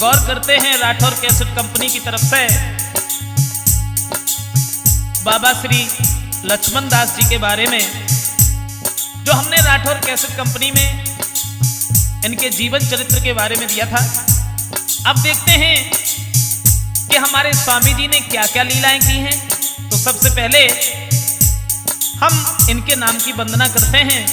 गौर करते हैं Rathore cassette company की तरफ से बाबा श्री लक्ष्मण दास जी के बारे में जो हमने राठौर कैसेट कंपनी में इनके जीवन चरित्र के बारे में दिया था। अब देखते हैं कि हमारे स्वामी जी ने क्या क्या लीलाएं की हैं। तो सबसे पहले हम इनके नाम की वंदना करते हैं।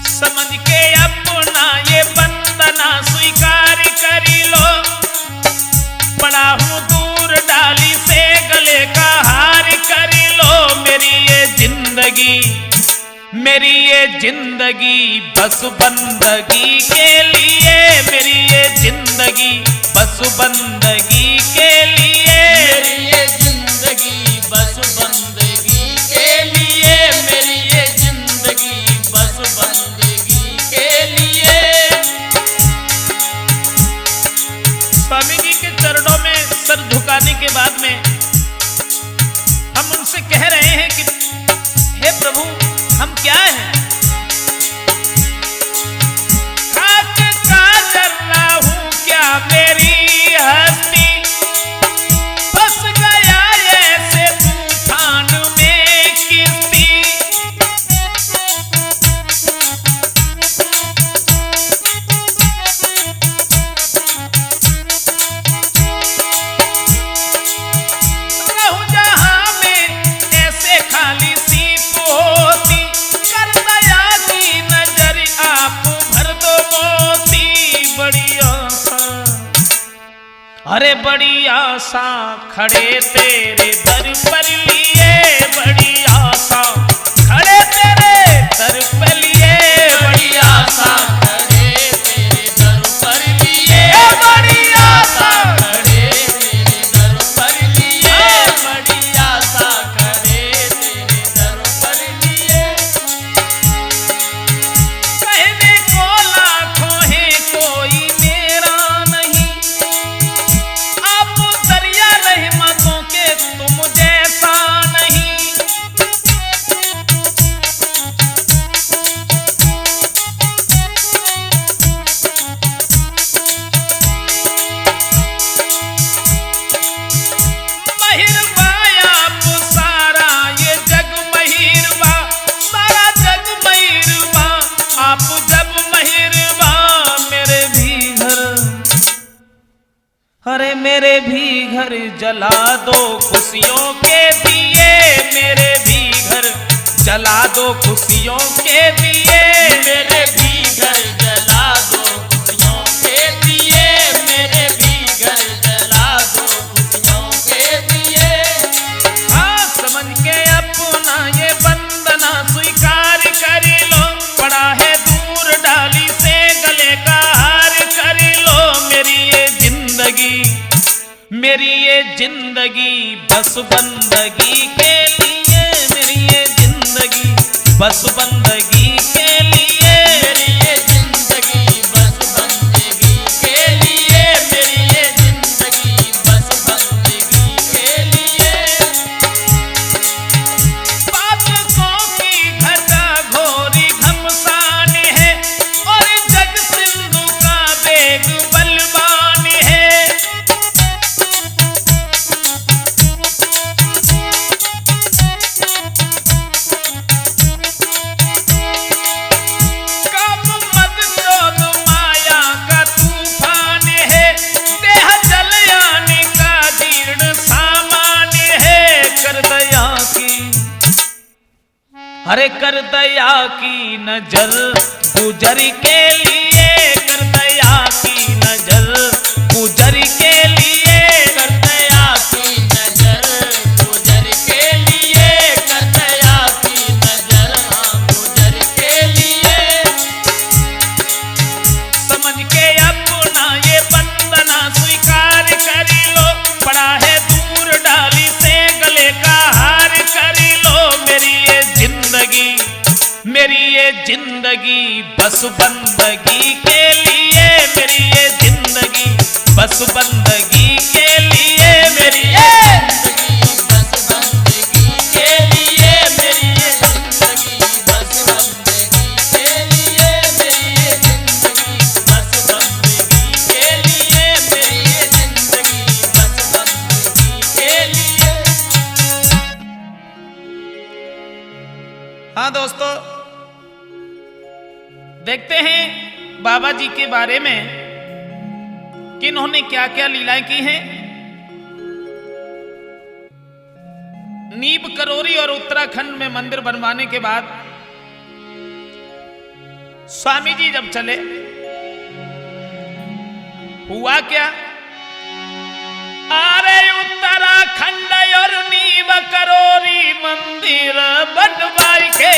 समझ के अपना ये वंदना स्वीकार करी लो, पड़ा हूं दूर डाली से गले का हार करी लो। मेरी ये जिंदगी बस बंदगी के लिए, मेरी ये जिंदगी बस बंदगी के लिए, मेरी ये जिंदगी बस बंदगी के लिए, मेरी ये जिंदगी बस बंदगी के लिए। स्वामी जी के चरणों में सर झुकाने के बाद में हम उनसे कह रहे हैं कि हे प्रभु हम क्या हैं? खाक का जर्रा हूं क्या मेरी हस्ती, फंस गया ऐसे तूफान में किस्ती। रहूं जहां में ऐसे खाली सी पोती, कर दया की नजर आप भर दो मोती। बड़ी आशा, अरे बड़ी आशा खड़े तेरे दर पर लिए, बड़ी आशा खड़े तेरे दर पर लिए, बड़ी आशा खड़े तेरे दर पर लिए, बड़ी आशा खड़े तेरे दर पर लिए, बड़ी आशा खड़े तेरे दर पर लिए। कहने को लाखों है कोई मेरा नहीं, आप दरिया रहमतों के तुम जैसा नहीं। महिरबा आप सारा ये जग महिरबा, सारा जग महिरबा, आप जब महिरबा। मेरे भी घर, अरे मेरे भी घर जला दो खुशियों के दिए, मेरे भी घर जला दो खुशियों के दिए, मेरे भी घर जला दो खुशियों के दिए, मेरे भी घर जला दो खुशियों के दिए। हाँ समझ के अपना ये वंदना स्वीकार कर लो, पड़ा है दूर डाली से गले का हार कर लो। मेरी ये जिंदगी, मेरी ये जिंदगी बस बंदगी के लिए, मेरी ये जिंदगी बस बंदगी के लिए, मेरी ये जिंदगी बस बंदगी के लिए, मेरी ये जिंदगी बस बंदगी के लिए। पापों की घटा घोरी घमसान है, और जग सिंधु का वेग बलवान है। काम मत क्रोध माया का तूफान है, देह जलयाने का जीर्ण सामान है। कर दया की, अरे कर दया की नजर गुजर के लिए, कर दया की नजर गुजर के लिए, कर दया की नजर गुजर के लिए, कर दया की नजर गुजर के लिए। समझ के अपना ये वंदना स्वीकार कर लो, पड़ा है दूर डाली से गले का हार कर लो। मेरी ये जिंदगी, मेरी ये जिंदगी बस बंदगी के लिए, मेरी ये जिंदगी बस बंदगी के लिए, मेरी ये जिंदगी बस बंदगी के लिए, मेरी ये जिंदगी बस बंदगी के लिए, मेरी ये देखते हैं बाबा जी के बारे में कि इन्होंने क्या क्या लीलाएं की हैं। नीब करोरी और उत्तराखंड में मंदिर बनवाने के बाद स्वामी जी जब चले, हुआ क्या? अरे उत्तराखंड और नीब करोरी मंदिर बनवाई के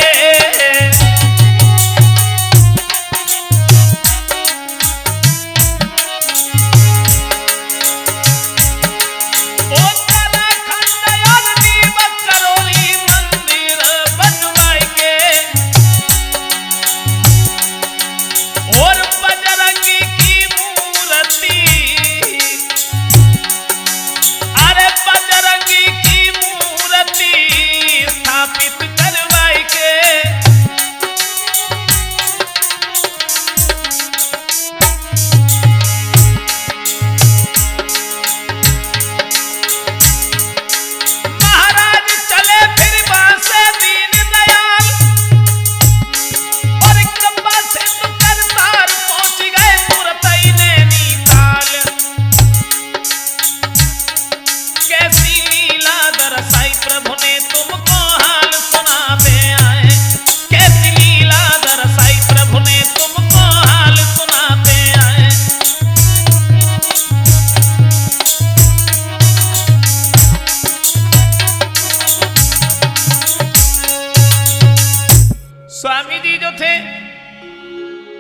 स्वामी जी जो थे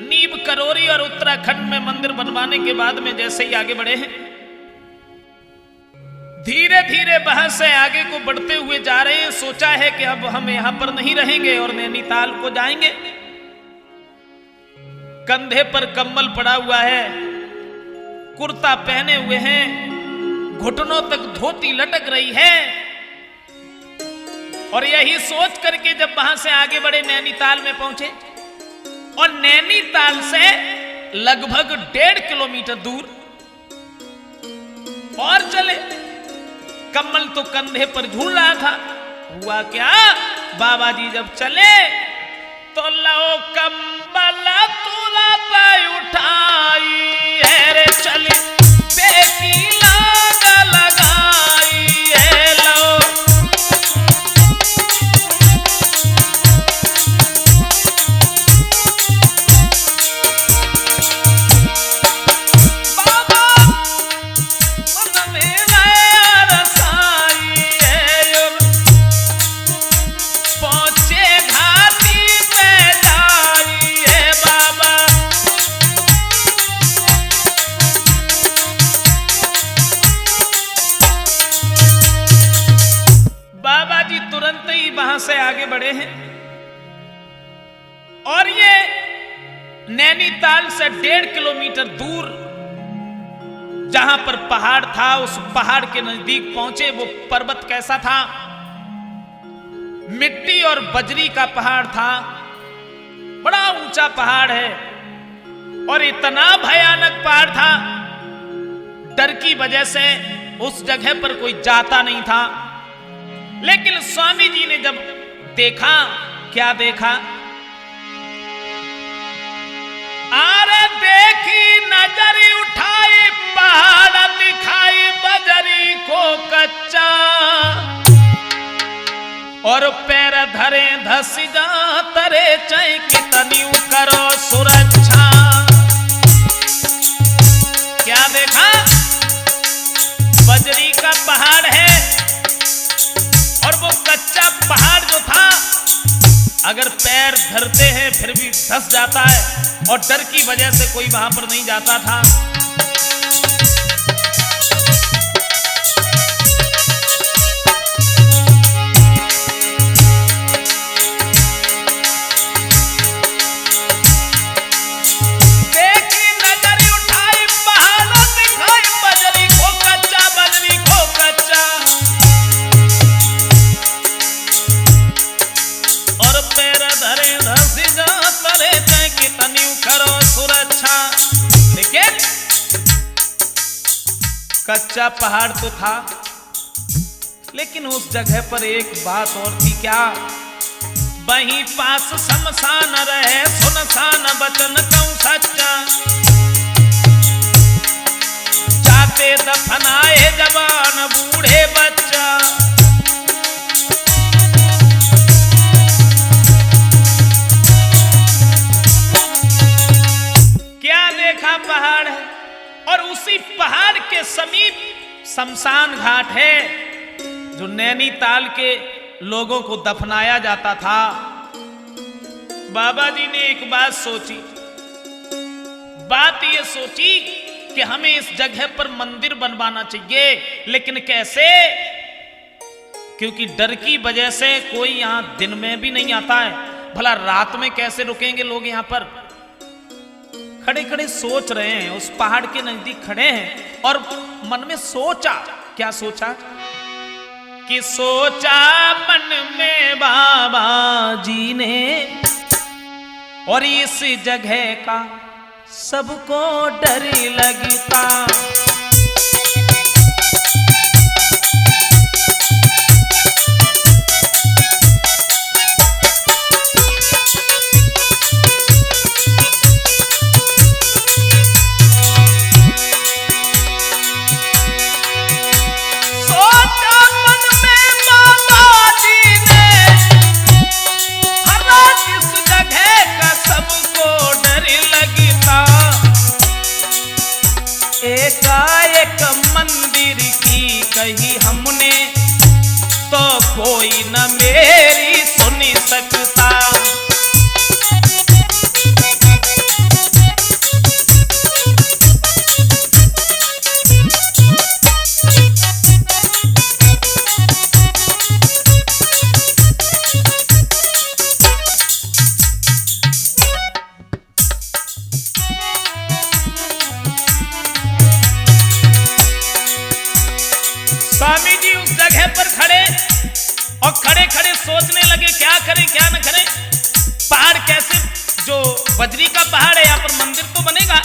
नीब करोरी और उत्तराखंड में मंदिर बनवाने के बाद में जैसे ही आगे बढ़े हैं, धीरे धीरे बहस से आगे को बढ़ते हुए जा रहे हैं। सोचा है कि अब हम यहां पर नहीं रहेंगे और नैनीताल को जाएंगे। कंधे पर कम्बल पड़ा हुआ है, कुर्ता पहने हुए हैं, घुटनों तक धोती लटक रही है। और यही सोच करके जब वहां से आगे बढ़े नैनीताल में पहुंचे और नैनीताल से लगभग 1.5 किलोमीटर दूर और चले। कम्बल तो कंधे पर झूल रहा था। हुआ क्या? बाबा जी जब चले तो लो कम्बल तुरंत उठाई है रे चली बेटी लाग लगाई है लो। वहां से आगे बढ़े हैं और ये नैनीताल से 1.5 किलोमीटर दूर जहां पर पहाड़ था, उस पहाड़ के नजदीक पहुंचे। वो पर्वत कैसा था? मिट्टी और बजरी का पहाड़ था। बड़ा ऊंचा पहाड़ है और इतना भयानक पहाड़ था, डर की वजह से उस जगह पर कोई जाता नहीं था। लेकिन स्वामी जी ने जब देखा, क्या देखा? अरे देखी नजरी उठाई, पहाड़ दिखाई बजरी को कच्चा और पैर धरे धस जा तरे चाहे कितनी करो सुरक्षा। क्या देखा? बजरी का पहाड़ है और वो कच्चा पहाड़ जो था अगर पैर धरते हैं फिर भी धंस जाता है और डर की वजह से कोई वहां पर नहीं जाता था। कच्चा पहाड़ तो था लेकिन उस जगह पर एक बात और थी। क्या? वहीं पास शमशान रहे सुनसान बचन कहूं सच्चा। जाते दफनाए जवान बूढ़े बच्चा। क्या देखा पहाड़ है और उसी पहाड़ के समीप शमशान घाट है जो नैनीताल के लोगों को दफनाया जाता था। बाबा जी ने एक बात सोची, बात ये सोची कि हमें इस जगह पर मंदिर बनवाना चाहिए, लेकिन कैसे? क्योंकि डर की वजह से कोई यहां दिन में भी नहीं आता है, भला रात में कैसे रुकेंगे लोग यहां पर? खड़े खड़े सोच रहे हैं, उस पहाड़ के नजदीक खड़े हैं और मन में सोचा, क्या सोचा कि सोचा मन में बाबा जी ने, और इस जगह का सबको डर लगता। एकाएक मंदिर की कही हमने तो कोई न मेरी सुन सकता। स्वामी जी उस जगह पर खड़े और खड़े खड़े सोचने लगे क्या करें क्या न करें। पहाड़ कैसे, जो बजरी का पहाड़ है, यहाँ पर मंदिर तो बनेगा,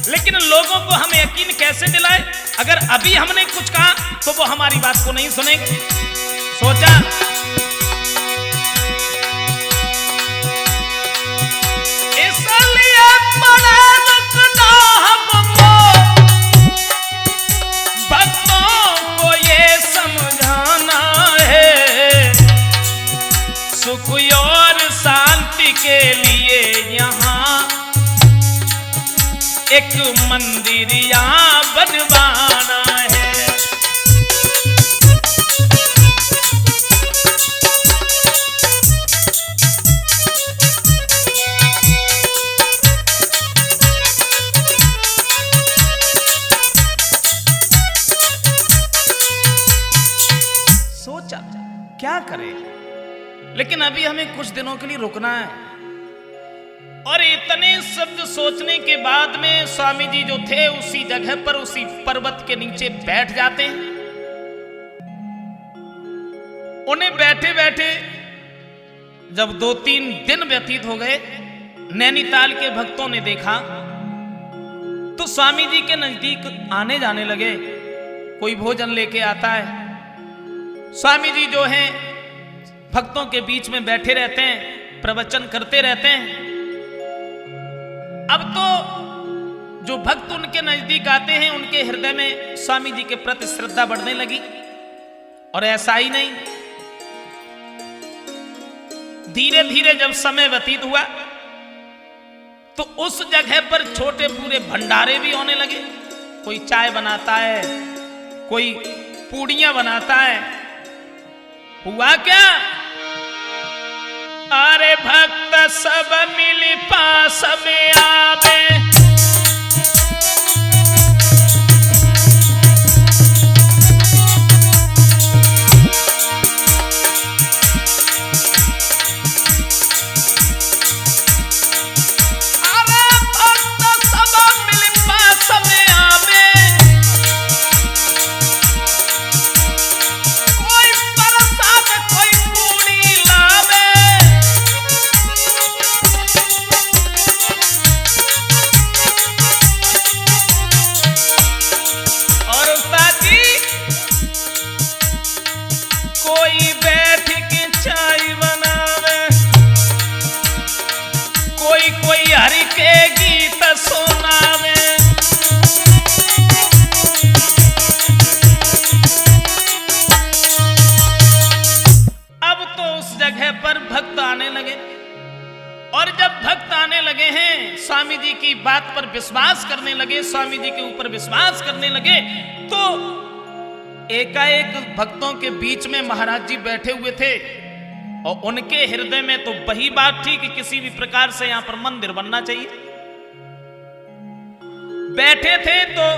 लेकिन लोगों को हम यकीन कैसे दिलाए? अगर अभी हमने कुछ कहा तो वो हमारी बात को नहीं सुनेंगे। सोचा इसलिए बड़ा रुकना हमको समझाना है, सुख और शांति के लिए यहाँ एक मंदिर यहाँ बनवाना है। क्या करें, लेकिन अभी हमें कुछ दिनों के लिए रुकना है। और इतने शब्द सोचने के बाद में स्वामी जी जो थे उसी जगह पर, उसी पर्वत के नीचे बैठ जाते हैं। उन्हें बैठे बैठे जब 2-3 दिन व्यतीत हो गए, नैनीताल के भक्तों ने देखा तो स्वामी जी के नजदीक आने जाने लगे। कोई भोजन लेके आता है, स्वामी जी जो हैं भक्तों के बीच में बैठे रहते हैं, प्रवचन करते रहते हैं। अब तो जो भक्त उनके नजदीक आते हैं उनके हृदय में स्वामी जी के प्रति श्रद्धा बढ़ने लगी। और ऐसा ही नहीं, धीरे धीरे जब समय व्यतीत हुआ तो उस जगह पर छोटे पूरे भंडारे भी होने लगे। कोई चाय बनाता है, कोई पूड़ियां बनाता है। हुआ क्या? अरे भक्त सब मिल पास में आवे, ऊपर विश्वास करने लगे, स्वामी जी के ऊपर विश्वास करने लगे, तो एकाएक भक्तों के बीच में महाराज जी बैठे हुए थे और उनके हृदय में तो वही बात थी कि किसी भी प्रकार से यहां पर मंदिर बनना चाहिए। बैठे थे तो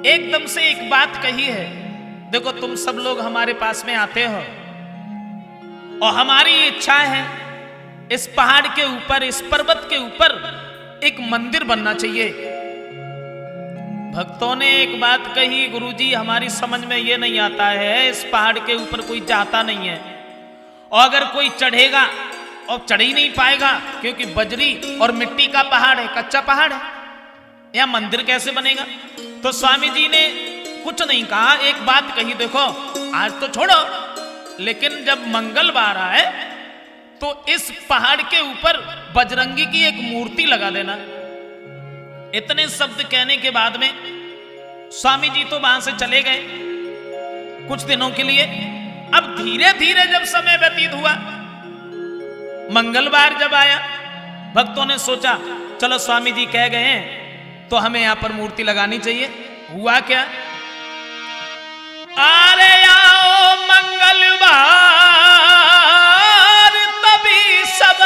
एकदम से एक बात कही है, देखो तुम सब लोग हमारे पास में आते हो और हमारी इच्छा है इस पहाड़ के ऊपर, इस पर्वत के ऊपर एक मंदिर बनना चाहिए। भक्तों ने एक बात कही, गुरुजी हमारी समझ में ये नहीं आता है, इस पहाड़ के ऊपर कोई जाता नहीं है और अगर कोई चढ़ेगा और चढ़ ही नहीं पाएगा क्योंकि बजरी और मिट्टी का पहाड़ है, कच्चा पहाड़ है, या मंदिर कैसे बनेगा। तो स्वामी जी ने कुछ नहीं कहा, एक बात कही, देखो आज तो छोड़ो, लेकिन जब मंगलवार आए तो इस पहाड़ के ऊपर बजरंगी की एक मूर्ति लगा देना। इतने शब्द कहने के बाद में स्वामी जी तो वहां से चले गए कुछ दिनों के लिए। अब धीरे धीरे जब समय व्यतीत हुआ, मंगलवार जब आया, भक्तों ने सोचा चलो स्वामी जी कह गए हैं तो हमें यहां पर मूर्ति लगानी चाहिए। हुआ क्या, अरे आओ मंगलवार तभी सब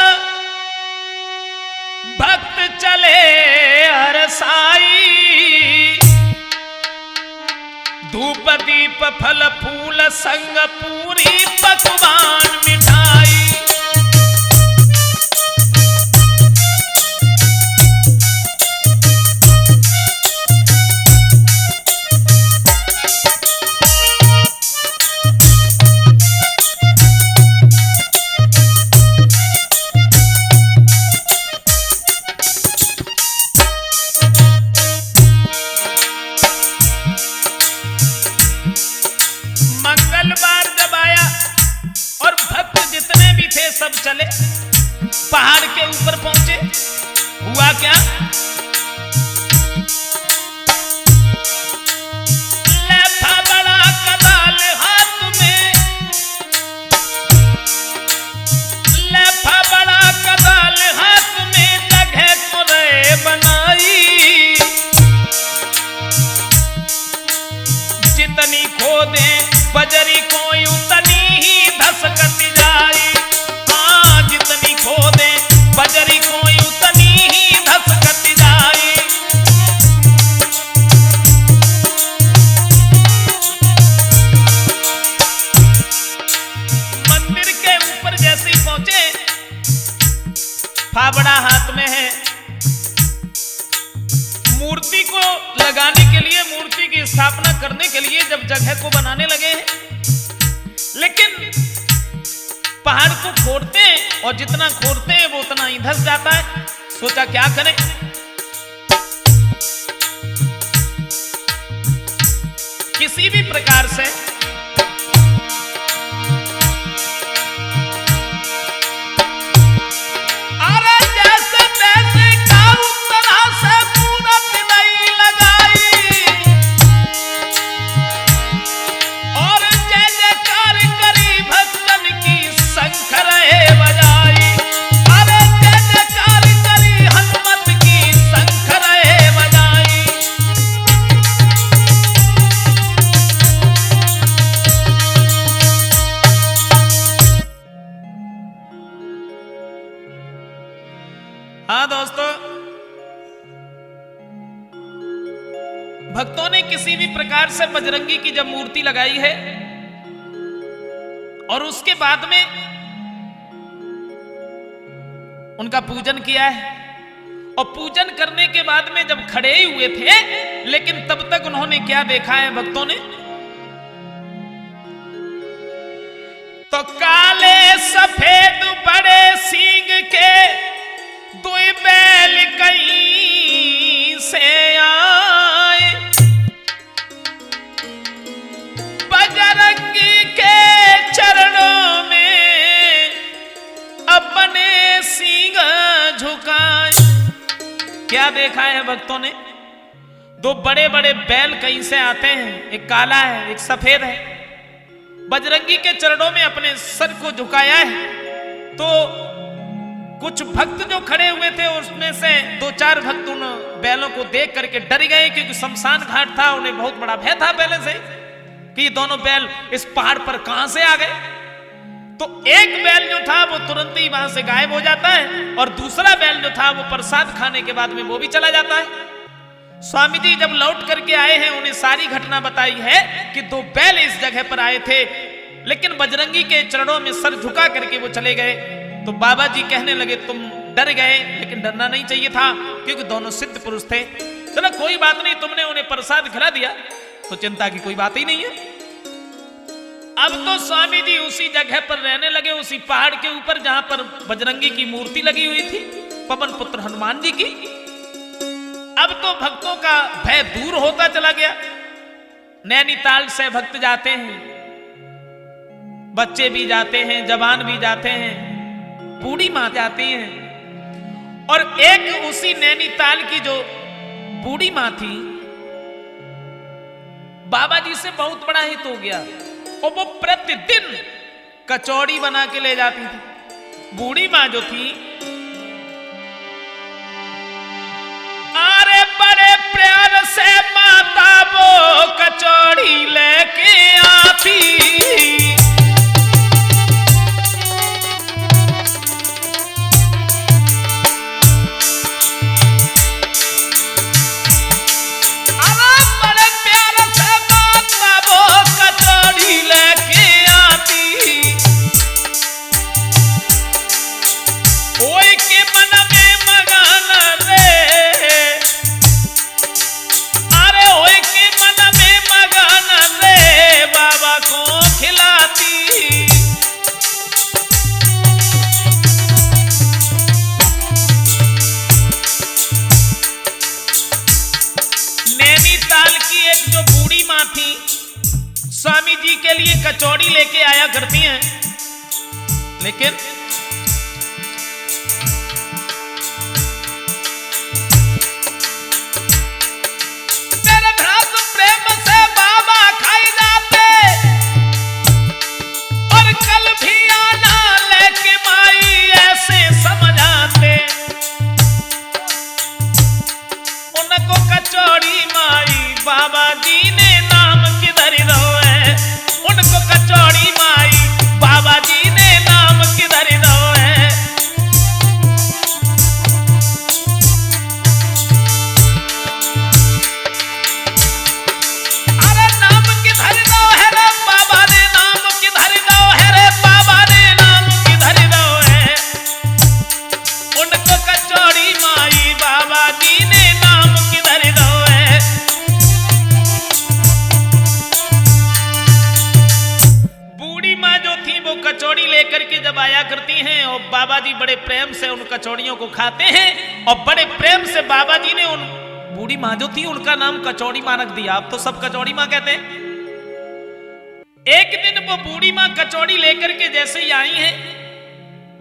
भक्त चले हरसाई, धूप दीप फल फूल संग पूरी पकवान मिठाई। मंगलवार जब आया और भक्त जितने भी थे सब चले, पहाड़ के ऊपर पहुंचे। हुआ क्या, लेथा बड़ा कदाल हाथ में, लेथा बड़ा कदाल हाथ में, जगह को रे बनाई, जितनी खोदे बजरी कोई उतनी ही धसकत जाई। हाँ, जितनी खोदे बजरी कोई उतनी ही धसकत जाई। मंदिर के ऊपर जैसे ही पहुंचे, फावड़ा हाथ में है, मूर्ति को लगाने के लिए, मूर्ति की स्थापना करने के लिए जब जगह को बनाने लगे हैं, लेकिन पहाड़ को खोदते हैं और जितना खोदते हैं वो उतना ही धंस जाता है। सोचा क्या करें, किसी भी प्रकार से भक्तों ने किसी भी प्रकार से बजरंगी की जब मूर्ति लगाई है और उसके बाद में उनका पूजन किया है, और पूजन करने के बाद में जब खड़े ही हुए थे, लेकिन तब तक उन्होंने क्या देखा है भक्तों ने, तो काले सफेद बड़े सींग के दो बैल कहीं से आए, बजरंगी के चरणों में अपने सींग झुकाए। क्या देखा है भक्तों ने, दो बड़े बड़े बैल कहीं से आते हैं, एक काला है एक सफेद है, बजरंगी के चरणों में अपने सर को झुकाया है। तो कुछ भक्त जो खड़े हुए थे उसमें से 2-4 भक्त उन बैलों को देख करके डर गए, क्योंकि शमशान घाट था, उन्हें बहुत बड़ा भय था पहले से कि ये दोनों बैल इस पहाड़ पर कहां से आ गए। तो एक बैल जो था वो तुरंत ही वहां से गायब हो जाता है, और दूसरा बैल जो था वो प्रसाद खाने के बाद में वो भी चला जाता है। स्वामी जी जब लौट करके आए हैं, उन्हें सारी घटना बताई है कि 2 बैल इस जगह पर आए थे, लेकिन बजरंगी के चरणों में सर झुका करके वो चले गए। तो बाबा जी कहने लगे तुम डर गए, लेकिन डरना नहीं चाहिए था, क्योंकि दोनों सिद्ध पुरुष थे। चलो कोई बात नहीं, तुमने उन्हें प्रसाद खिला दिया तो चिंता की कोई बात ही नहीं है। अब तो स्वामी जी उसी जगह पर रहने लगे, उसी पहाड़ के ऊपर जहां पर बजरंगी की मूर्ति लगी हुई थी, पवन पुत्र हनुमान जी की। अब तो भक्तों का भय दूर होता चला गया। नैनीताल से भक्त जाते हैं, बच्चे भी जाते हैं, जवान भी जाते हैं, बूढ़ी मां जाती हैं। और एक उसी नैनीताल की जो बूढ़ी मां थी, बाबा जी से बहुत बड़ा हित हो गया, और वो प्रतिदिन कचौड़ी बना के ले जाती थी। बूढ़ी मां जो थी, अरे बड़े प्यार से माता वो कचौड़ी लेके आती, स्वामी जी के लिए कचौड़ी लेके आया करती हैं, लेकिन मेरे भ्रात प्रेम से बाबा खाई जाते, और कल भी आना लेके माई ऐसे समझाते। उनको कचौड़ी माई बाबा जी ने नाम किधर दो, उनको कचौड़ी माई बाबा जी ने नाम किधर दो है। अरे नाम किधर दो है रे बाबा ने, नाम किधर दो है रे बाबा ने, नाम किधर दो है। उनको कचौड़ी माई बाबा जी ने नाम किधर दो है। वो कचौड़ी लेकर के जब आया करती हैं, और बाबा जी बड़े प्रेम से उन कचौड़ियों को खाते हैं, और बड़े प्रेम से बाबा जी ने उन बूढ़ी मां जो थी उनका नाम कचौड़ी मां रख दिया। अब तो सब कचौड़ी मां कहते हैं। एक दिन वो बूढ़ी मां कचौड़ी लेकर के जैसे ही आई हैं,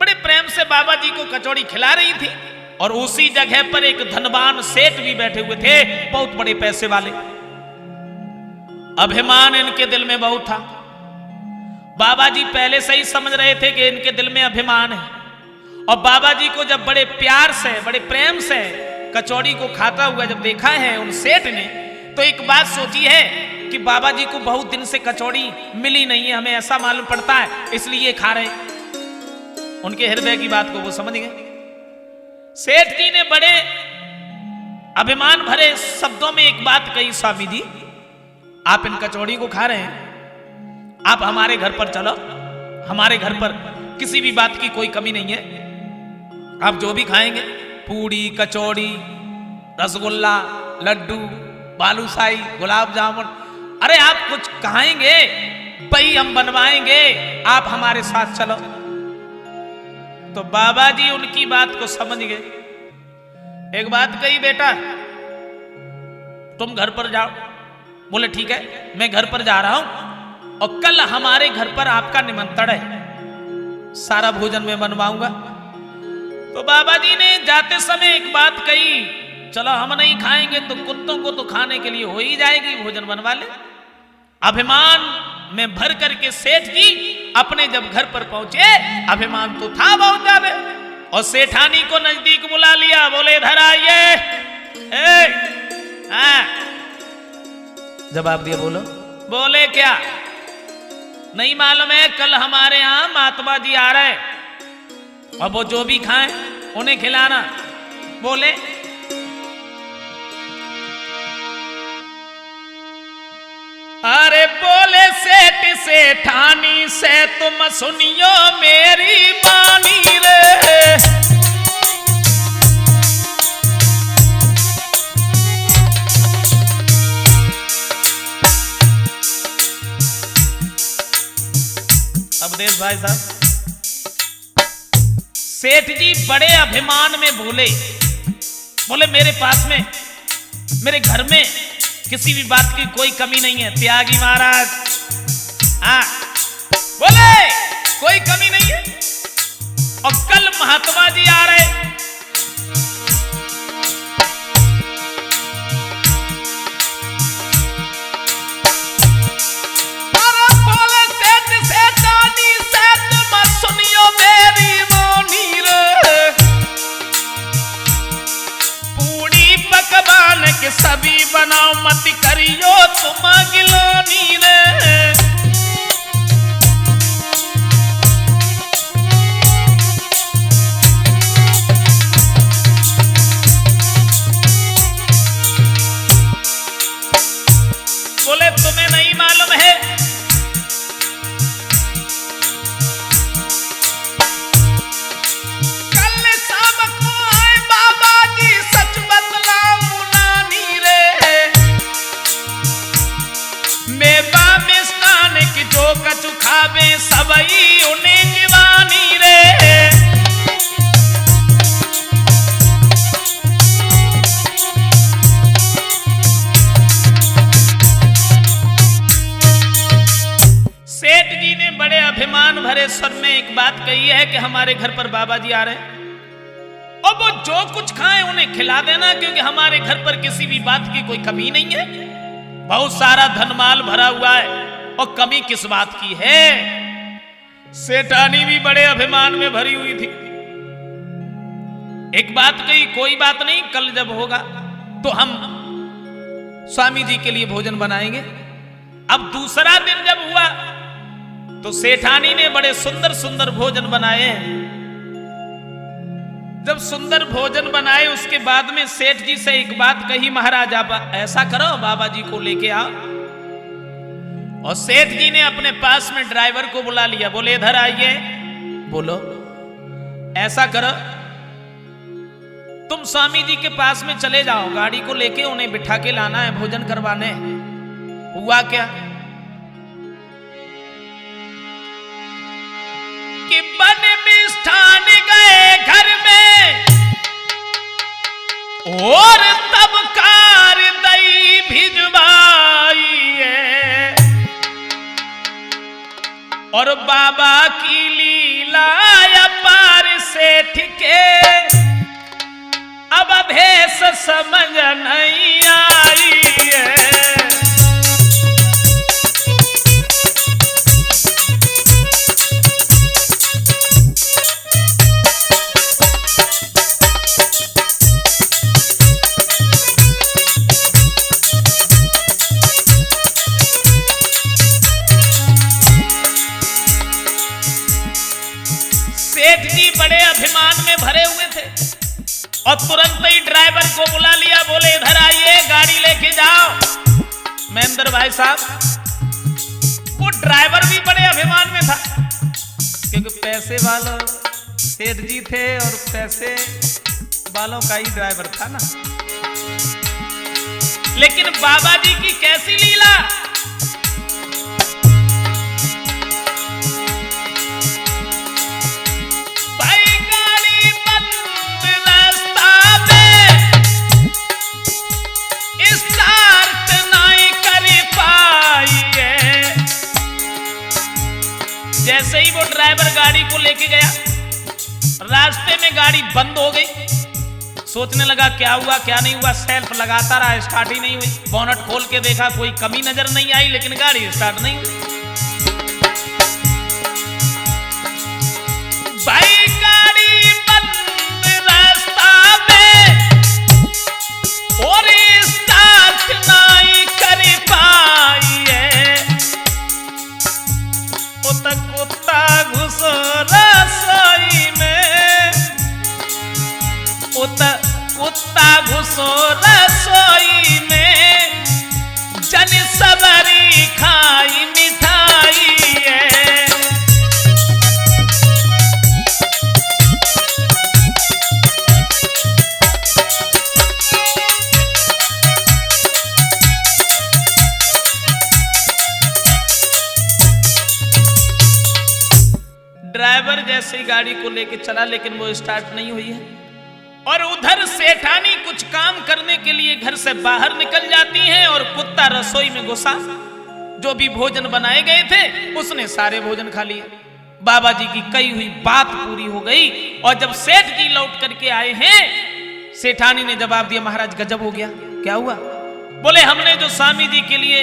बड़े प्रेम से बाबा जी को कचौड़ी खिला रही थी, और उसी जगह पर एक धनवान सेठ भी बैठे हुए थे, बहुत बड़े पैसे वाले। अभिमान इनके दिल में बहुत था। बाबा जी पहले से ही समझ रहे थे कि इनके दिल में अभिमान है, और बाबा जी को जब बड़े प्यार से बड़े प्रेम से कचौड़ी को खाता हुआ जब देखा है उन सेठ ने, तो एक बात सोची है कि बाबा जी को बहुत दिन से कचौड़ी मिली नहीं है, हमें ऐसा मालूम पड़ता है, इसलिए खा रहे। उनके हृदय की बात को वो समझ गए। सेठ जी ने बड़े अभिमान भरे शब्दों में एक बात कही, स्वामी जी आप इन कचौड़ी को खा रहे हैं, आप हमारे घर पर चलो, हमारे घर पर किसी भी बात की कोई कमी नहीं है। आप जो भी खाएंगे, पूड़ी, कचौड़ी, रसगुल्ला, लड्डू, बालूशाही, गुलाब जामुन, अरे आप कुछ खाएंगे वही हम बनवाएंगे, आप हमारे साथ चलो। तो बाबा जी उनकी बात को समझ गए। एक बात कही, बेटा तुम घर पर जाओ। बोले ठीक है, मैं घर पर जा रहा हूं, और कल हमारे घर पर आपका निमंत्रण है, सारा भोजन मैं बनवाऊंगा। तो बाबा जी ने जाते समय एक बात कही, चलो हम नहीं खाएंगे तो कुत्तों को तो खाने के लिए हो ही जाएगी, भोजन बनवा ले। अभिमान में भर करके सेठ जी अपने जब घर पर पहुंचे, अभिमान तो था बहुत ज्यादा, और सेठानी को नजदीक बुला लिया, बोले इधर आइए। हाँ, जवाब दिया, बोलो। बोले क्या नहीं मालूम है, कल हमारे यहां महात्मा जी आ रहे और वो जो भी खाएं उन्हें खिलाना। बोले अरे बोले सेठ सेठानी से तुम सुनियो मेरी बानी रे। अब देख भाई साहब, सेठ जी बड़े अभिमान में बोले, बोले मेरे पास में, मेरे घर में किसी भी बात की कोई कमी नहीं है त्यागी महाराज। हाँ, बोले कोई कमी नहीं है। और कल महात्मा जी आ रहे, बोले सेठ सेठानी से तुम सुनियो मेरी मोनी रे। पूरी पकवान के सभी बनाओ, मत करियो तुम गिलोनी रे। बोले तुम्हें नहीं मालूम है, कल शाम को आए बाबा जी, सच बतलाऊं नानी रे। मेवा मिष्ठान की जो कछु खावे, सबई उन्हें जीवानी रे। सेठ जी ने बड़े अभिमान भरे स्वर में एक बात कही है कि हमारे घर पर बाबा जी आ रहे हैं और वो जो कुछ खाएं उन्हें खिला देना, क्योंकि हमारे घर पर किसी भी बात की कोई कमी नहीं है। बहुत सारा धनमाल भरा हुआ है और कमी किस बात की है। सेठानी भी बड़े अभिमान में भरी हुई थी। एक बात कही, कोई बात नहीं, कल जब होगा तो हम स्वामी जी के लिए भोजन बनाएंगे। अब दूसरा दिन जब हुआ तो सेठानी ने बड़े सुंदर सुंदर भोजन बनाए। जब सुंदर भोजन बनाए उसके बाद में सेठ जी से एक बात कही, महाराज आप ऐसा करो, बाबा जी को लेके आओ। और सेठ जी ने अपने पास में ड्राइवर को बुला लिया, बोले इधर आइए। बोलो ऐसा करो, तुम स्वामी जी के पास में चले जाओ, गाड़ी को लेके उन्हें बिठा के लाना है भोजन करवाने। हुआ क्या कि बन मिष्ठान गए घर में और तब कार दई भिजवाई है। और बाबा की लीला अपार सेठ के अब भेष समझ नहीं आई है। सेठ जी बड़े अभिमान में भरे हुए थे और तुरंत ही ड्राइवर को बुला लिया, बोले इधर आइए, गाड़ी लेके जाओ। महेंद्र भाई साहब, वो ड्राइवर भी बड़े अभिमान में था, क्योंकि पैसे वालों सेठ जी थे और पैसे वालों का ही ड्राइवर था ना। लेकिन बाबा जी की कैसी लीला, जैसे ही वो ड्राइवर गाड़ी को लेके गया, रास्ते में गाड़ी बंद हो गई। सोचने लगा क्या हुआ क्या नहीं हुआ, सेल्फ लगाता रहा, स्टार्ट ही नहीं हुई। बोनट खोल के देखा, कोई कमी नजर नहीं आई, लेकिन गाड़ी स्टार्ट नहीं हुई। भाई गाड़ी बंद घुसा घुसो रसोई में, जन सबरी खाई मिठाई है। ड्राइवर जैसे ही गाड़ी को लेके चला, लेकिन वो स्टार्ट नहीं हुई है। और उधर सेठानी कुछ काम करने के लिए घर से बाहर निकल जाती हैं और कुत्ता रसोई में घुसा। जो भी भोजन बनाए गए थे उसने सारे भोजन खा लिए। बाबा जी की कही हुई बात पूरी हो गई। और जब सेठ जी लौट करके आए हैं, सेठानी ने जवाब दिया, महाराज गजब हो गया। क्या हुआ? बोले हमने जो स्वामी जी के लिए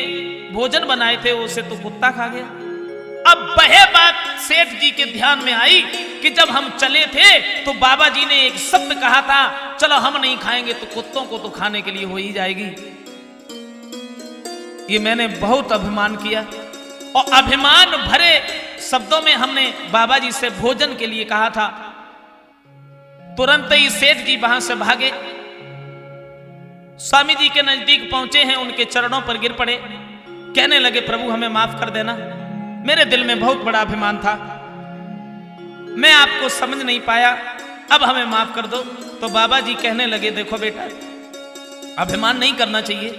भोजन बनाए थे उसे तो कुत्ता खा गया। अब वह बात सेठ जी के ध्यान में आई कि जब हम चले थे तो बाबा जी ने एक शब्द कहा था, चलो हम नहीं खाएंगे तो कुत्तों को तो खाने के लिए हो ही जाएगी। ये मैंने बहुत अभिमान किया और अभिमान भरे शब्दों में हमने बाबा जी से भोजन के लिए कहा था। तुरंत ही सेठ जी वहां से भागे, स्वामी जी के नजदीक पहुंचे हैं, उनके चरणों पर गिर पड़े, कहने लगे प्रभु हमें माफ कर देना, मेरे दिल में बहुत बड़ा अभिमान था, मैं आपको समझ नहीं पाया, अब हमें माफ कर दो। तो बाबा जी कहने लगे देखो बेटा, अभिमान नहीं करना चाहिए।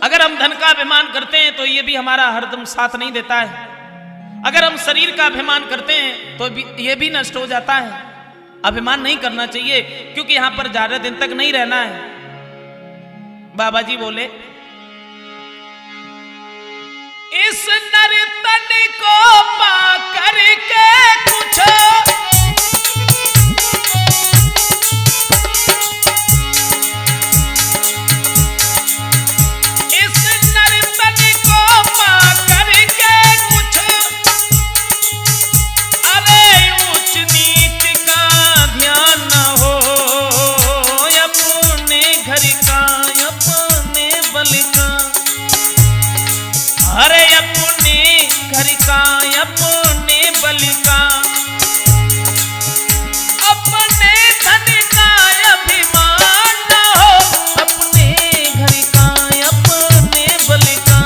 अगर हम धन का अभिमान करते हैं तो ये भी हमारा हरदम साथ नहीं देता है। अगर हम शरीर का अभिमान करते हैं तो ये भी नष्ट हो जाता है। अभिमान नहीं करना चाहिए क्योंकि यहां पर ज्यादा दिन तक नहीं रहना है। बाबा जी बोले इस नर्तन को पा करके कुछ इस नर्तन को पा करके कुछ अरे ऊंच नीच का ध्यान न हो, अपने घर का अपने बल का, अरे अपने घर का अपने बल का, अपने धन का अभिमान न हो, अपने घर का अपने बल का।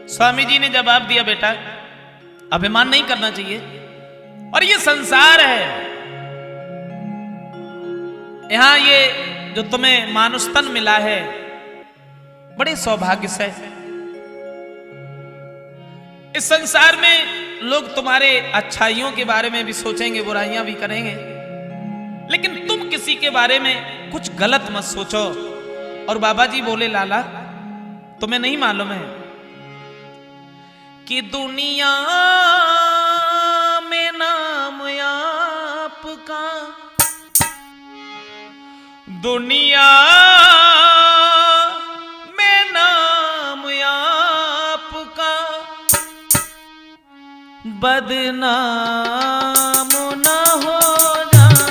स्वामी जी ने जवाब दिया बेटा अभिमान नहीं करना चाहिए, और ये संसार है, यहां ये जो तुम्हें मानुष तन मिला है बड़े सौभाग्य से। इस संसार में लोग तुम्हारे अच्छाइयों के बारे में भी सोचेंगे, बुराइयां भी करेंगे, लेकिन तुम किसी के बारे में कुछ गलत मत सोचो। और बाबा जी बोले लाला तुम्हें नहीं मालूम है कि दुनिया में नाम आपका, दुनिया में नाम आपका बदनाम न हो जाए।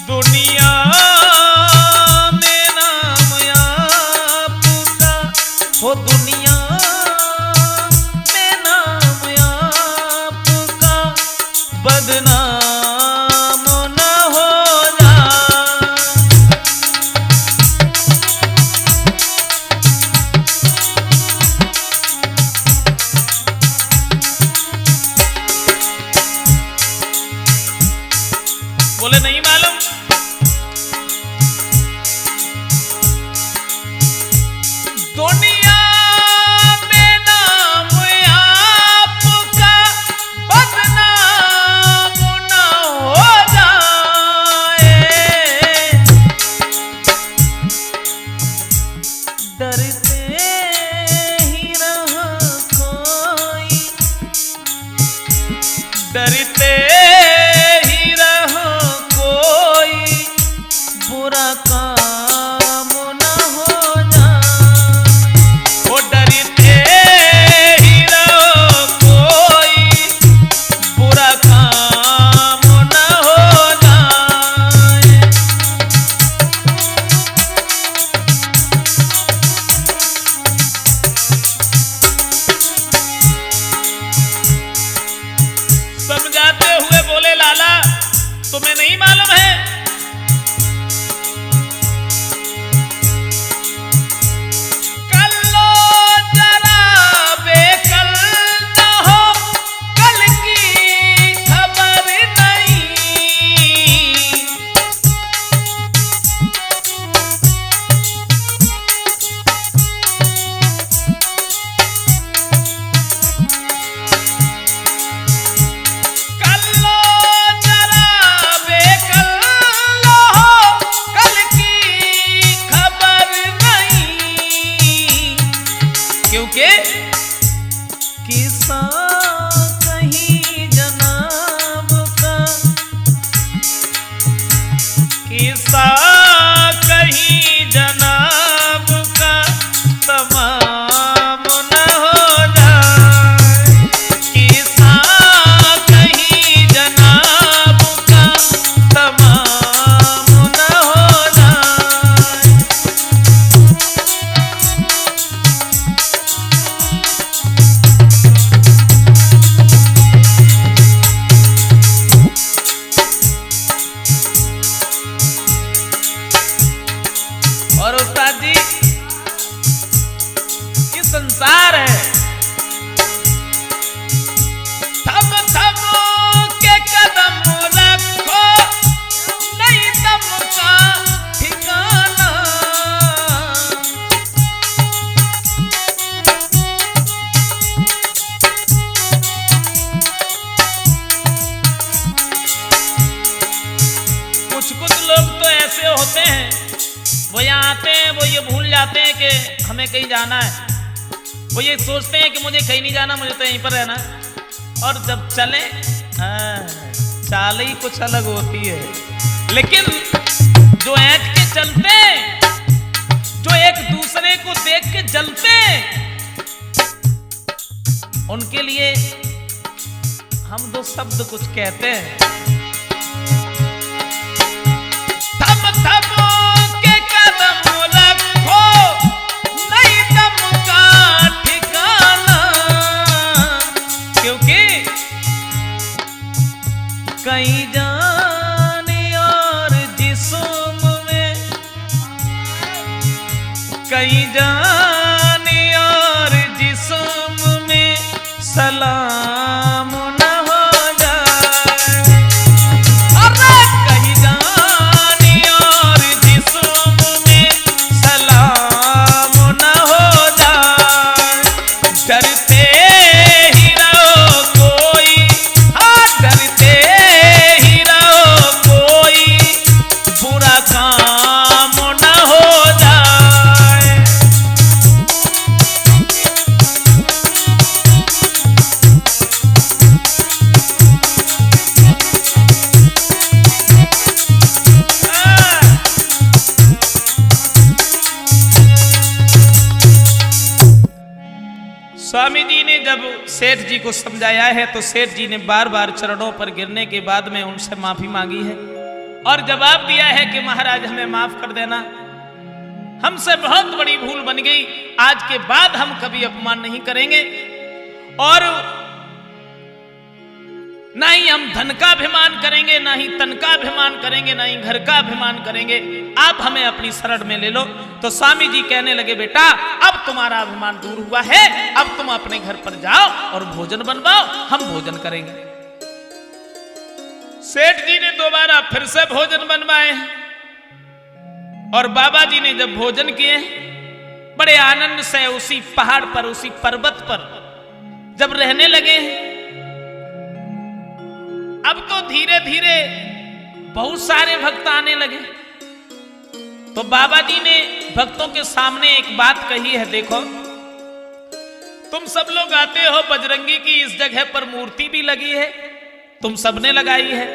दुनिया वो दुनिया में नाम आपका बदनाम न हो जाए। और उस्ताद जी ये संसार है, थम थम के कदम रखो नहीं दम का ठिकाना। कुछ लोग तो ऐसे होते हैं, वो यहाँ आते हैं, वो ये भूल जाते हैं कि हमें कहीं जाना है। वो ये सोचते हैं कि मुझे कहीं नहीं जाना, मुझे तो यहीं पर रहना। और जब चले चाल ही कुछ अलग होती है। लेकिन जो ऐंठ के चलते हैं, जो एक दूसरे को देख के जलते हैं, उनके लिए हम दो शब्द कुछ कहते हैं। कहीं जाने और जिस्म में, कहीं जाने और जिस्म में सलाम न हो जाए। अरे कहीं जाने और जिस्म में सलाम न हो जाए। डरते ही रहो कोई, हाँ डरते स्वामी जी ने जब सेठ जी को समझाया है तो सेठ जी ने बार बार चरणों पर गिरने के बाद में उनसे माफी मांगी है और जवाब दिया है कि महाराज हमें माफ कर देना, हमसे बहुत बड़ी भूल बन गई, आज के बाद हम कभी अपमान नहीं करेंगे और ना ही हम धन का अभिमान करेंगे, ना ही तन का अभिमान करेंगे, ना ही घर का अभिमान करेंगे, आप हमें अपनी शरण में ले लो। तो स्वामी जी कहने लगे बेटा अब तुम्हारा अभिमान दूर हुआ है, अब तुम अपने घर पर जाओ और भोजन बनवाओ, हम भोजन करेंगे। सेठ जी ने दोबारा फिर से भोजन बनवाए और बाबा जी ने जब भोजन किए बड़े आनंद से उसी पहाड़ पर, उसी पर्वत पर जब रहने लगे। अब तो धीरे धीरे बहुत सारे भक्त आने लगे तो बाबा जी ने भक्तों के सामने एक बात कही है, देखो तुम सब लोग आते हो, बजरंगी की इस जगह पर मूर्ति भी लगी है, तुम सबने लगाई है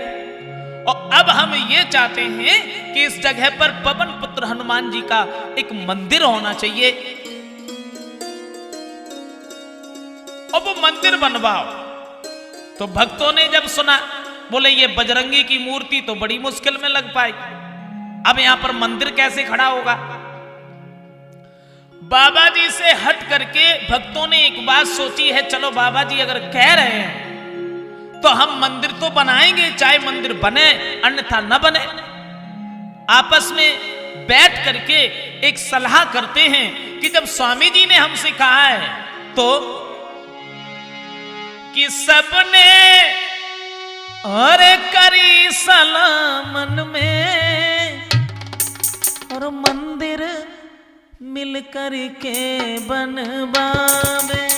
और अब हम ये चाहते हैं कि इस जगह पर पवन पुत्र हनुमान जी का एक मंदिर होना चाहिए और वो मंदिर बनवाओ। तो भक्तों ने जब सुना बोले ये बजरंगी की मूर्ति तो बड़ी मुश्किल में लग पाई, अब यहां पर मंदिर कैसे खड़ा होगा। बाबा जी से हट करके भक्तों ने एक बात सोची है, चलो बाबा जी अगर कह रहे हैं तो हम मंदिर तो बनाएंगे, चाहे मंदिर बने अन्यथा न बने। आपस में बैठ करके एक सलाह करते हैं कि जब स्वामी जी ने हमसे कहा है तो कि सबने और करी सलामन में और मंदिर मिल कर के बनवावे।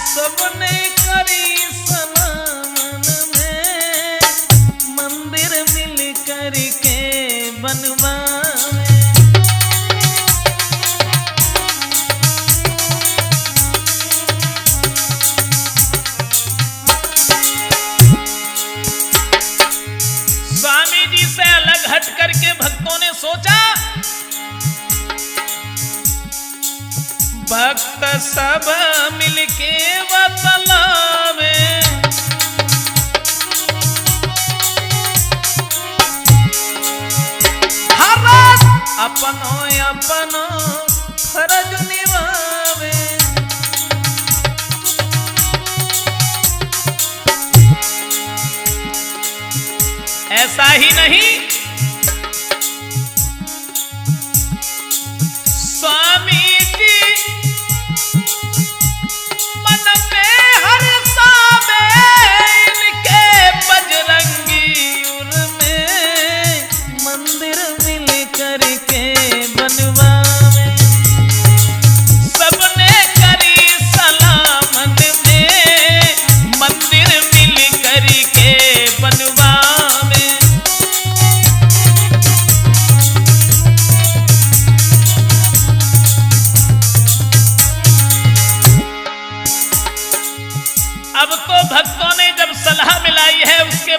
सबने करी सलामन में मंदिर मिल कर के बनवावे। स्वामी जी से अलग हट करके भक्तों ने सोचा भक्त सब मिलके बतलावे। अपनो अपनो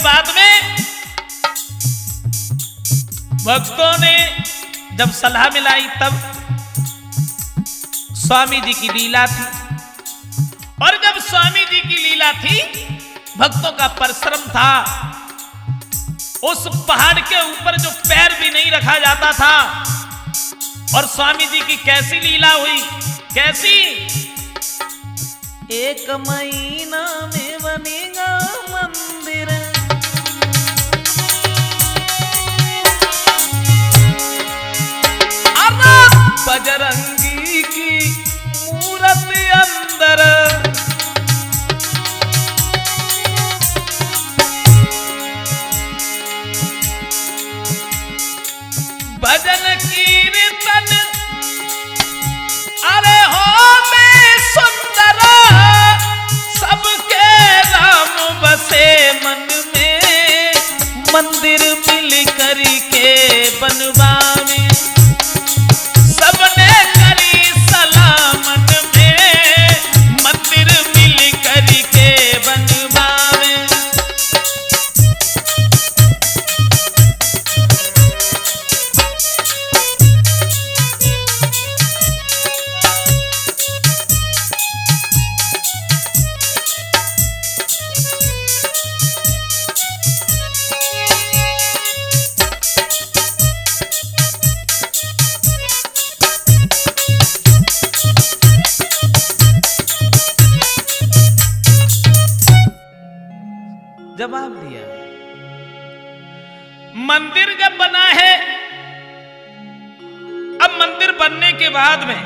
बाद में भक्तों ने जब सलाह मिलाई तब स्वामी जी की लीला थी। और जब स्वामी जी की लीला थी, भक्तों का परिश्रम था, उस पहाड़ के ऊपर जो पैर भी नहीं रखा जाता था। और स्वामी जी की कैसी लीला हुई, कैसी? एक महीना में बनेगा मंदिर, बजरंगी की मूरत अंदर, भजन कीर्तन अरे हो में सुंदर, सबके राम बसे मन में, मंदिर मिल करके बनवावे, सबने करी सलाह मन में, मंदिर मिल करके बनवावे। जवाब दिया। मंदिर जब बना है, अब मंदिर बनने के बाद में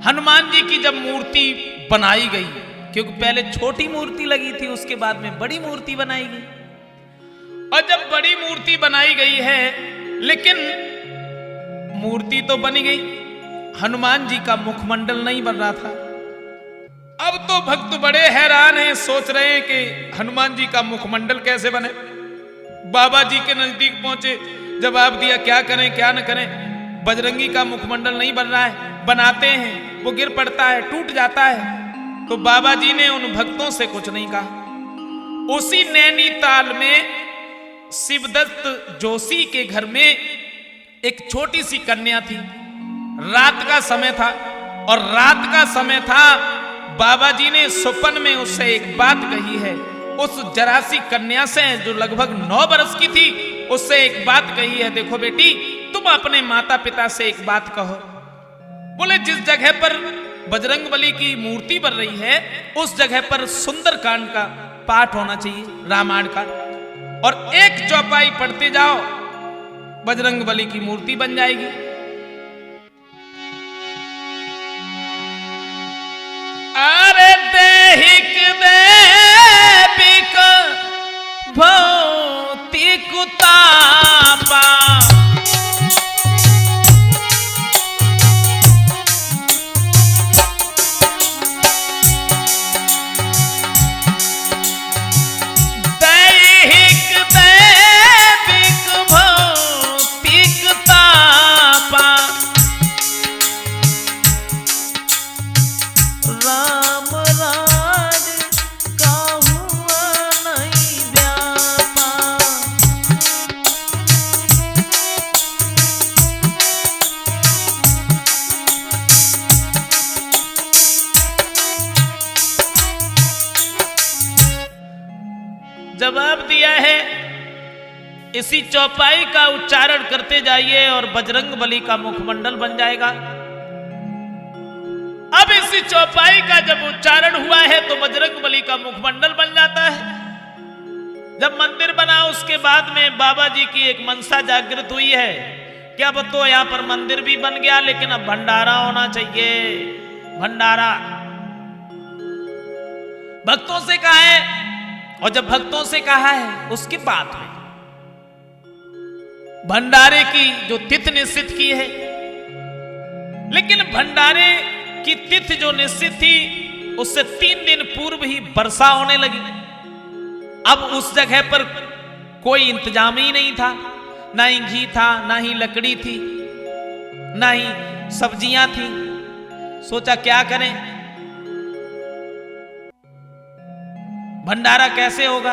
हनुमान जी की जब मूर्ति बनाई गई, क्योंकि पहले छोटी मूर्ति लगी थी, उसके बाद में बड़ी मूर्ति बनाई गई। और जब बड़ी मूर्ति बनाई गई है, लेकिन मूर्ति तो बनी गई, हनुमान जी का मुखमंडल नहीं बन रहा था। अब तो भक्त बड़े हैरान हैं, सोच रहे हैं कि हनुमान जी का मुखमंडल कैसे बने। बाबा जी के नजदीक पहुंचे, जवाब दिया क्या करें क्या न करें, बजरंगी का मुखमंडल नहीं बन रहा है, बनाते हैं वो गिर पड़ता है, टूट जाता है। तो बाबा जी ने उन भक्तों से कुछ नहीं कहा। उसी नैनीताल में शिवदत्त जोशी के घर में एक छोटी सी कन्या थी। रात का समय था, और रात का समय था, बाबा जी ने सुपन में उससे एक बात कही है। उस जरासी कन्या से जो लगभग 9 वर्ष की थी, उससे एक बात कही है, देखो बेटी तुम अपने माता पिता से एक बात कहो। बोले जिस जगह पर बजरंगबली की मूर्ति बन रही है, उस जगह पर सुंदरकांड का पाठ होना चाहिए, रामायण का, और एक चौपाई पढ़ते जाओ, बजरंगबली की मूर्ति बन जाएगी। अरे देहिक देविक भौतिक तापा, दैहिक देविक भौतिक तापा, राम राज का हुआ नहीं व्यापा। जवाब दिया है, इसी चौपाई का उच्चारण करते जाइए और बजरंगबली का मुखमंडल बन जाएगा। अब इसी चौपाई का जब उच्चारण हुआ है तो बजरंगबली का मुखमंडल बन जाता है। जब मंदिर बना उसके बाद में बाबा जी की एक मनसा जागृत हुई है कि अब तो यहां पर मंदिर भी बन गया, लेकिन अब भंडारा होना चाहिए, भंडारा। भक्तों से कहा है, और जब भक्तों से कहा है उसके बाद में भंडारे की जो तिथि निश्चित की है, लेकिन भंडारे की तिथि जो निश्चित थी उससे 3 दिन पूर्व ही वर्षा होने लगी। अब उस जगह पर कोई इंतजाम ही नहीं था, ना ही घी था, ना ही लकड़ी थी, ना ही सब्जियां थी। सोचा क्या करें। भंडारा कैसे होगा?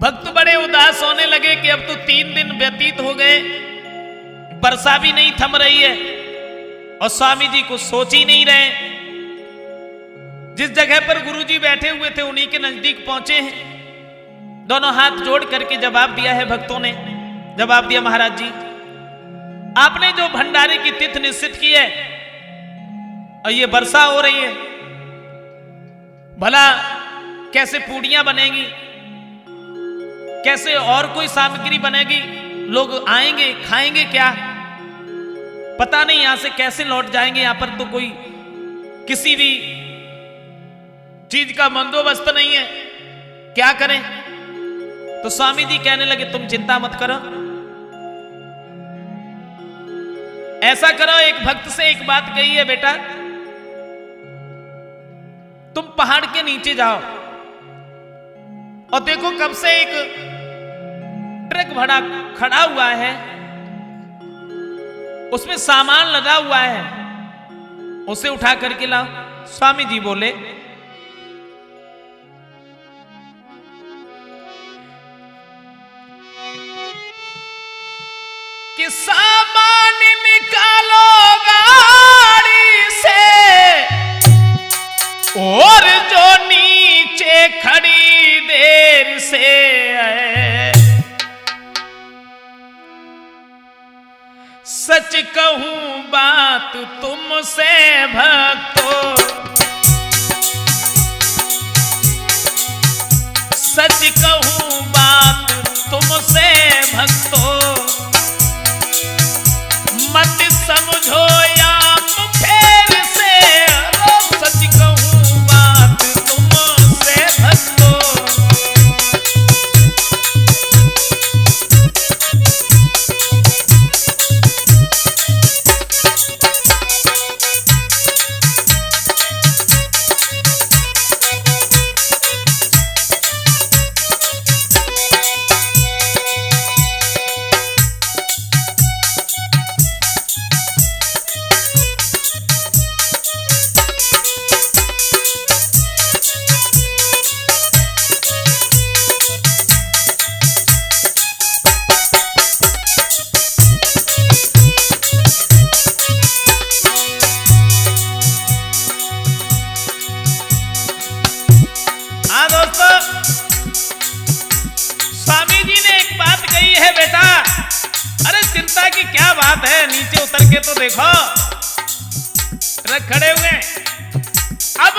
भक्त बड़े उदास होने लगे कि अब तो 3 दिन व्यतीत हो गए, वर्षा भी नहीं थम रही है और स्वामी जी को सोच ही नहीं रहे। जिस जगह पर गुरुजी बैठे हुए थे उन्हीं के नजदीक पहुंचे हैं। दोनों हाथ जोड़ करके जवाब दिया है भक्तों ने। जवाब दिया, महाराज जी आपने जो भंडारे की तिथि निश्चित की है और ये वर्षा हो रही है, भला कैसे पूड़ियां बनेगी, कैसे और कोई सामग्री बनेगी, लोग आएंगे खाएंगे क्या, पता नहीं यहां से कैसे लौट जाएंगे। यहां पर तो कोई किसी भी चीज का बंदोबस्त नहीं है, क्या करें? तो स्वामी जी कहने लगे, तुम चिंता मत करो, ऐसा करो, एक भक्त से एक बात कही है बेटा, तुम पहाड़ के नीचे जाओ और देखो कब से एक ट्रक भरा खड़ा हुआ है, उसमें सामान लदा हुआ है, उसे उठा करके लाओ। स्वामी जी बोले, कि सामान निकालो गाड़ी से और जो नीचे खड़ी देर से है, सच कहूं बात तुमसे भक्तों, सच कहूं बात तुमसे भक्तों, मत समझो या फेर से, सच कहूं बात तुमसे भक्तों। स्वामी जी ने एक बात कही है बेटा, अरे चिंता की क्या बात है, नीचे उतर के तो देखो, ट्रक खड़े हुए। अब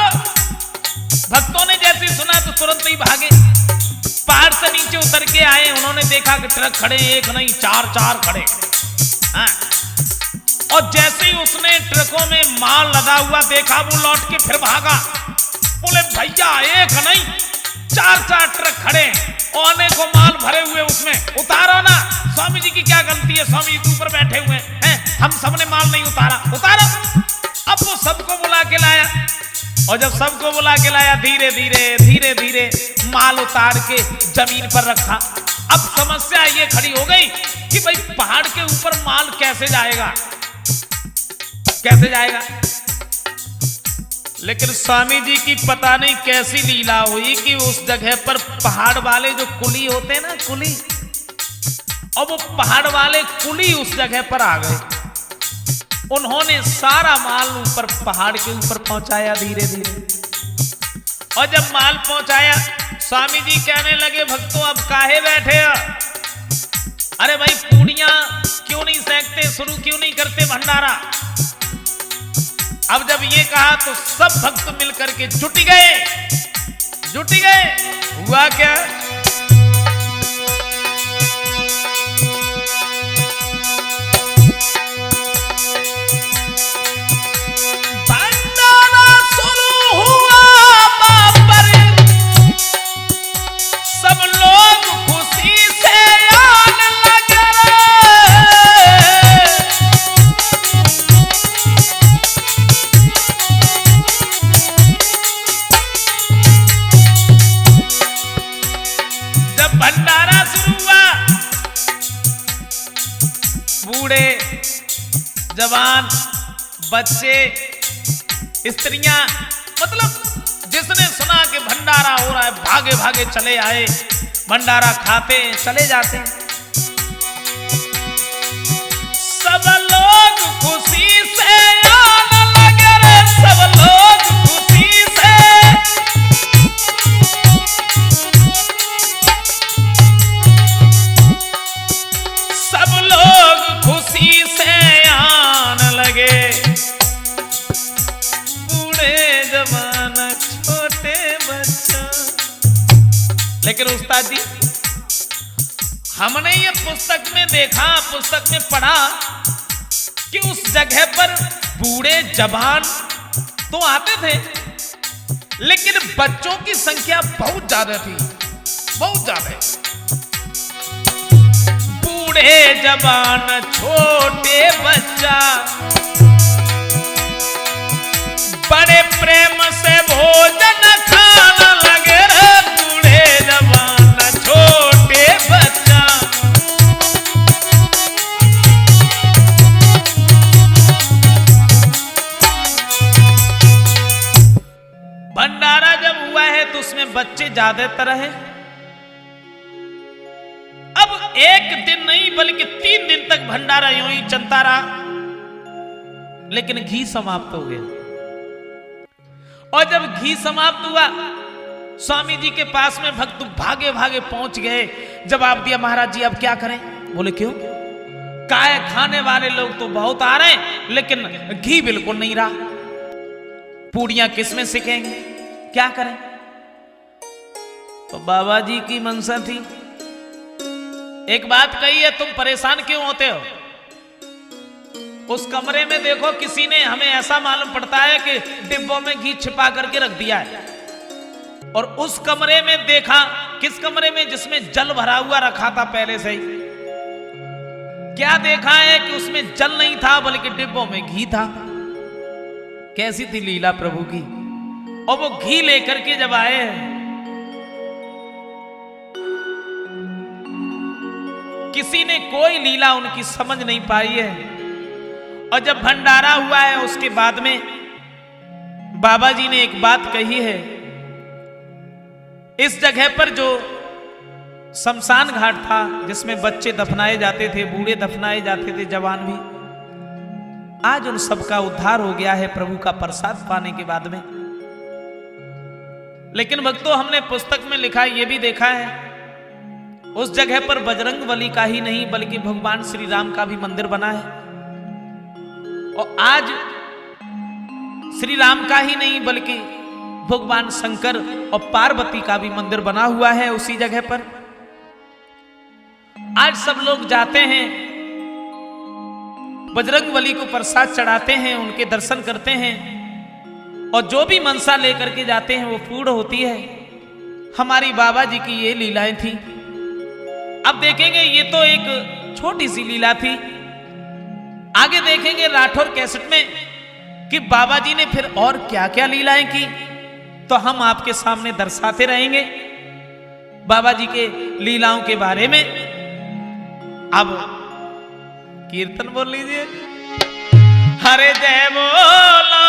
भक्तों ने जैसे सुना तो तुरंत ही भागे, पहाड़ से नीचे उतर के आए। उन्होंने देखा कि ट्रक खड़े, एक नहीं 4 खड़े। हाँ। और जैसे ही उसने ट्रकों में माल लदा हुआ देखा, वो लौट के फिर भागा। बोले भैया एक नहीं 4 ट्रक खड़े आने को माल भरे हुए, उसमें उतारो ना। स्वामी जी की क्या गलती है, स्वामी जी ऊपर बैठे हुए हैं, हम सबने माल नहीं उतारा, उतारो। अब वो सबको बुला के लाया और जब सबको बुला के लाया, धीरे धीरे माल उतार के जमीन पर रखा। अब समस्या ये खड़ी हो गई कि भाई पहाड़ के ऊपर माल कैसे जाएगा, कैसे जाएगा। लेकिन स्वामी जी की पता नहीं कैसी लीला हुई कि उस जगह पर पहाड़ वाले जो कुली होते हैं ना, कुली, और वो पहाड़ वाले कुली उस जगह पर आ गए। उन्होंने सारा माल ऊपर पहाड़ के ऊपर पहुंचाया धीरे धीरे। और जब माल पहुंचाया, स्वामी जी कहने लगे, भक्तों अब काहे बैठे हो? अरे भाई पूड़ियां क्यों नहीं सेकते, शुरू क्यों नहीं करते भंडारा? अब जब ये कहा तो सब भक्त मिलकर के जुट गए। हुआ क्या, भंडारा शुरू हुआ बापर, सब लोग खुशी से आने लगे। भंडारा शुरू हुआ, बूढ़े जवान बच्चे स्त्रियां, मतलब जिसने सुना कि भंडारा हो रहा है भागे भागे चले आए, भंडारा खाते चले जाते। सब लोग खुशी से आने लगे रे, सब लोग खुशी से, सब लोग खुशी से आने लगे, बूढ़े जवान छोटे बच्चा। लेकिन उस्ताद जी, हमने ये पुस्तक में देखा, पुस्तक में पढ़ा कि उस जगह पर बूढ़े जवान तो आते थे, लेकिन बच्चों की संख्या बहुत ज्यादा थी, बहुत ज्यादा। बूढ़े जवान छोटे बच्चा बड़े प्रेम से भोजन खाना लगे रे, बूढ़े जवान छोटे बच्चा। भंडारा जब हुआ है तो उसमें बच्चे ज्यादातर हैं। अब एक दिन नहीं बल्कि 3 दिन तक भंडारा यूं ही चलता रहा, लेकिन घी समाप्त हो गया। और जब घी समाप्त हुआ, स्वामी जी के पास में भक्त भागे भागे पहुंच गए। जवाब दिया, महाराज जी अब क्या करें? बोले क्यों? काय खाने वाले लोग तो बहुत आ रहे हैं, लेकिन घी बिल्कुल नहीं रहा, पूड़ियां किस में सिकेंगे, क्या करें? तो बाबा जी की मनसा थी, एक बात कही है, तुम परेशान क्यों होते हो? उस कमरे में देखो, किसी ने, हमें ऐसा मालूम पड़ता है कि डिब्बों में घी छिपा करके रख दिया है। और उस कमरे में देखा, किस कमरे में? जिसमें जल भरा हुआ रखा था पहले से ही। क्या देखा है कि उसमें जल नहीं था बल्कि डिब्बों में घी था। कैसी थी लीला प्रभु की। और वो घी लेकर के जब आए, किसी ने कोई लीला उनकी समझ नहीं पाई है। और जब भंडारा हुआ है उसके बाद में बाबा जी ने एक बात कही है, इस जगह पर जो शमशान घाट था जिसमें बच्चे दफनाए जाते थे, बूढ़े दफनाए जाते थे, जवान भी, आज उन सबका उद्धार हो गया है प्रभु का प्रसाद पाने के बाद में। लेकिन भक्तों, हमने पुस्तक में लिखा, ये भी देखा है, उस जगह पर बजरंगबली का ही नहीं बल्कि भगवान श्री राम का भी मंदिर बना है। और आज श्री राम का ही नहीं बल्कि भगवान शंकर और पार्वती का भी मंदिर बना हुआ है उसी जगह पर। आज सब लोग जाते हैं, बजरंगबली को प्रसाद चढ़ाते हैं, उनके दर्शन करते हैं, और जो भी मनसा लेकर के जाते हैं वो पूर्ण होती है। हमारी बाबा जी की ये लीलाएं थी। अब देखेंगे, ये तो एक छोटी सी लीला थी, आगे देखेंगे राठौर कैसेट में कि बाबा जी ने फिर और क्या क्या लीलाएं की, तो हम आपके सामने दर्शाते रहेंगे बाबा जी के लीलाओं के बारे में। अब कीर्तन बोल लीजिए, हरे जय बोलो